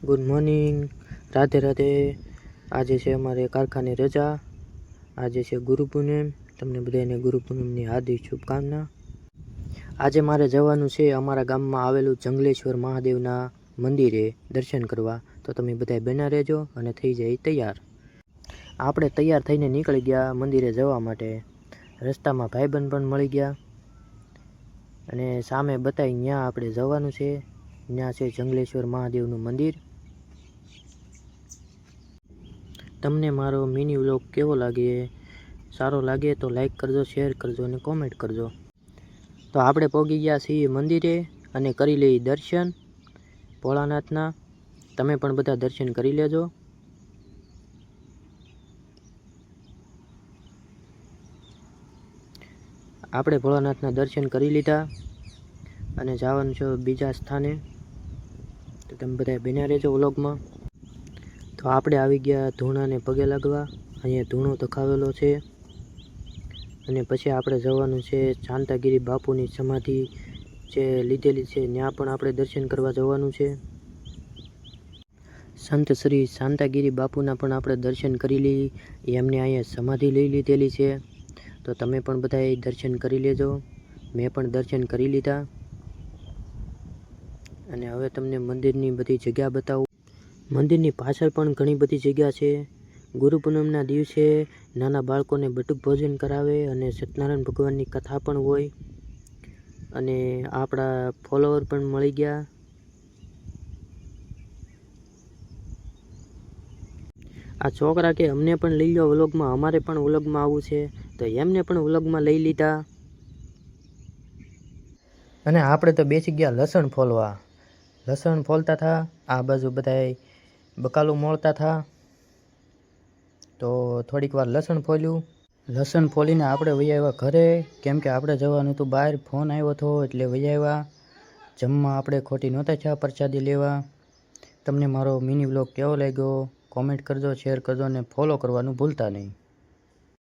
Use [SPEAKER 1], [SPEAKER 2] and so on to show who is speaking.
[SPEAKER 1] Good morning, Radhe Radhe. આજે છે અમારે કારખાને રજા. આજે છે ગુરુ પૂનમ. તમને બધાને ગુરુ પૂનમની હાર્દિક શુભકામના. આજે મારે જવાનું છે અમારા ગામમાં આવેલું જંગલેશ્વર મહાદેવના મંદિરે દર્શન કરવા. તો તમે બધા બના રહેજો અને થઈ જાય તૈયાર. આપણે તૈયાર થઈને નીકળી ગયા મંદિરે જવા માટે. રસ્તામાં ભાઈબંધ પણ મળી ગયા અને સામે બતાવી ત્યાં આપણે જવાનું છે. ત્યાં છે જંગલેશ્વર મહાદેવનું મંદિર. તમને મારો મિની વ્લોગ કેવો લાગે? સારો લાગે તો લાઈક કરજો, શેર કરજો અને કોમેન્ટ કરજો. તો આપણે પહોંચી ગયા છીએ મંદિરે અને કરી લઈએ દર્શન ભોળાનાથના. તમે પણ બધા દર્શન કરી લેજો. આપણે ભોળાનાથના દર્શન કરી લીધા અને જવાનું છે બીજા સ્થાને. તો તમે બધા બન્યા રહેજો વ્લોગમાં. તો આપણે આવી ગયા ધૂણાને પગે લાગવા. અહીંયા ધૂણો તખાવેલો છે અને પછી આપણે જવાનું છે શાંતાગીરી બાપુની સમાધિ જે લીધેલી છે ત્યાં પણ આપણે દર્શન કરવા જવાનું છે. સંત શ્રી શાંતાગીરી બાપુના પણ આપણે દર્શન કરી લઈએ. એમને અહીંયા સમાધિ લઈ લીધેલી છે. તો તમે પણ બધાએ દર્શન કરી લેજો. મેં પણ દર્શન કરી લીધા અને હવે તમને મંદિરની બધી જગ્યા બતાવું. મંદિરની પાછળ પણ ઘણી બધી જગ્યા છે. ગુરુ પૂનમના દિવસે નાના બાળકોને બટુક ભોજન કરાવે અને સત્યનારાયણ ભગવાનની કથા પણ હોય. અને આપણા ફોલોવર પણ મળી ગયા. આ છોકરા કે અમને પણ લઈ લો વ્લોગમાં, અમારે પણ વ્લોગમાં આવવું છે. તો એમને પણ વ્લોગમાં લઈ લીધા અને આપણે તો બેસી ગયા લસણ ફોલવા. લસણ ફોલતા થા. આ બાજુ બધાય બકાલું મોળતા થા. તો થોડીક વાર લસણ ફોલ્યું. લસણ ફોલીને આપણે વહી આવ્યા ઘરે, કેમ કે આપણે જવાનું હતું બહાર. ફોન આવ્યો હતો એટલે વહી આવ્યા. જમવા આપણે ખોટી નહોતા થયા પ્રસાદી લેવા. તમને મારો મિની વ્લોગ કેવો લાગ્યો કોમેન્ટ કરજો, શેર કરજો અને ફોલો કરવાનું ભૂલતા નહીં.